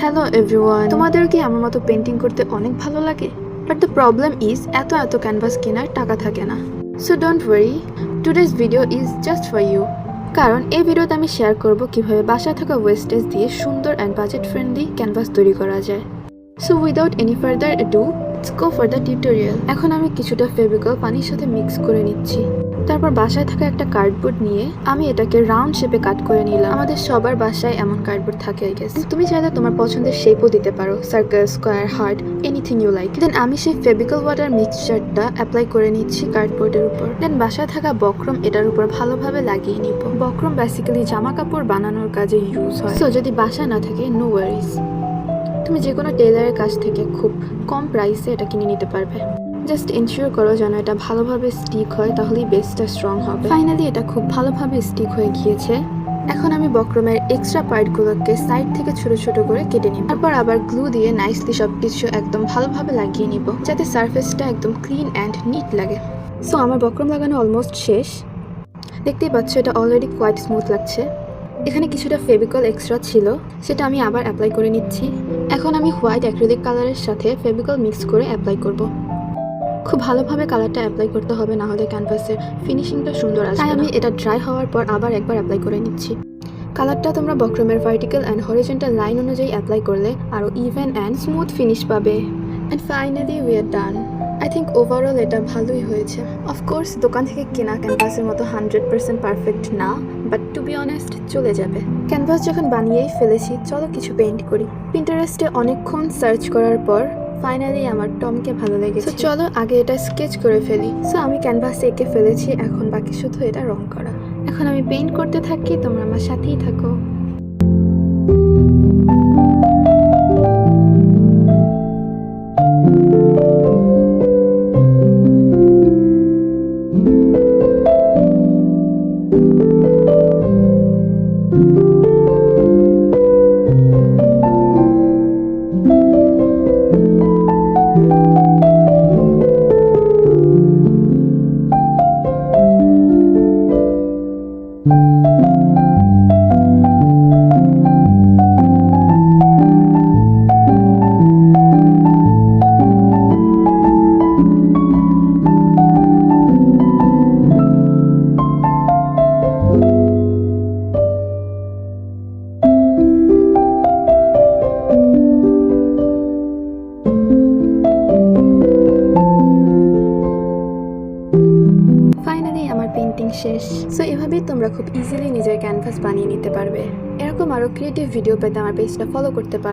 Hello everyone, তোমাদের কি আমার মতো পেন্টিং করতে অনেক ভালো লাগে? বাট দ্য প্রবলেম ইজ এত ক্যানভাস কেনার টাকা থাকে না। So don't worry, today's video is just for you. কারণ এই ভিডিওতে আমি শেয়ার করব কিভাবে বাসায় থাকা ওয়েস্টেজ দিয়ে সুন্দর অ্যান্ড বাজেট ফ্রেন্ডলি ক্যানভাস তৈরি করা যায়। So without any further ado, let's go for the tutorial. এখন আমি কিছুটা ফেভিকল পানির সাথে মিক্স করে নিচ্ছি। তারপর বাসায় থাকা একটা কার্ডবোর্ড নিয়ে আমি এটাকে রাউন্ড শেপে কাট করে নিলাম। আমাদের সবার বাসায় এমন কার্ডবোর্ড থাকে আই গেস। তুমি চাইলে তোমার পছন্দের শেপও দিতে পারো, circle, square, heart, anything you like. Then আমি সেই ফেভিকল ওয়াটার মিক্সচারটা অ্যাপ্লাই করে নিচ্ছি কার্ডবোর্ডের উপর। দেন বাসায় থাকা বক্রম এটার উপর ভালোভাবে লাগিয়ে নিব। বক্রম বেসিক্যালি জামা কাপড় বানানোর কাজে ইউজ হয়। সো যদি বাসায় না থাকে, নো ওয়ারিজ, তুমি যে কোনো টেলারের কাছ থেকে খুব কম প্রাইসে এটা কিনে নিতে পারবে। জাস্ট এনশিওর করো যেন এটা ভালোভাবে স্টিক হয়, তাহলেই বেসটা স্ট্রং হবে। ফাইনালি এটা খুব ভালোভাবে স্টিক হয়ে গিয়েছে। এখন আমি বক্রমের এক্সট্রা পার্টগুলোকে সাইড থেকে ছোট ছোট করে কেটে নিব। তারপর আবার গ্লু দিয়ে নাইসলি সব কিছু একদম ভালোভাবে লাগিয়ে নিব, যাতে সারফেসটা একদম ক্লিন অ্যান্ড নিট লাগে। সো আমার বক্রম লাগানো অলমোস্ট শেষ। দেখতেই পাচ্ছ এটা অলরেডি কোয়াইট স্মুথ লাগছে। এখানে কিছুটা ফেভিকল এক্সট্রা ছিল, সেটা আমি আবার অ্যাপ্লাই করে নিচ্ছি। এখন আমি হোয়াইট অ্যাক্রিলিক কালারের সাথে ফেভিকল মিক্স করে অ্যাপ্লাই করব। খুব ভালোভাবে কালারটা অ্যাপ্লাই করতে হবে, না হলে ক্যানভাসের ফিনিশিংটা সুন্দর আসবে। তাই আমি এটা ড্রাই হওয়ার পর আবার একবার অ্যাপ্লাই করে নিচ্ছি। কালারটা তোমরা বক্রমের ভার্টিক্যাল অ্যান্ড হরিজন্টাল লাইন অনুযায়ী অ্যাপ্লাই করলে আরও ইভেন অ্যান্ড স্মুথ ফিনিশ পাবে। And finally we are done. I think overall এটা ভালোই হয়েছে। অফকোর্স দোকান থেকে কেনা ক্যানভাসের মতো 100% পারফেক্ট না, বাট টু বি অনেস্ট চলে যাবে। ক্যানভাস যখন বানিয়েই ফেলেছি, চলো কিছু পেইন্ট করি। পিন্টারেস্টে অনেকক্ষণ সার্চ করার পর ফাইনালি আমার টমকে ভালো লেগেছে। চলো আগে এটা স্কেচ করে ফেলি। সো আমি ক্যানভাসে এঁকে ফেলেছি, এখন বাকি শুধু এটা রং করা। এখন আমি পেইন্ট করতে থাকি, তোমরা আমার সাথেই থাকো। ফাইনালি আমার পেইন্টিং শেষ। সো এভাবেই তোমরা খুব ইজিলি নিজের ক্যানভাস বানিয়ে নিতে পারবে। এরকম আরও ক্রিয়েটিভ ভিডিও পেতে আমার পেজটা ফলো করতে পারো।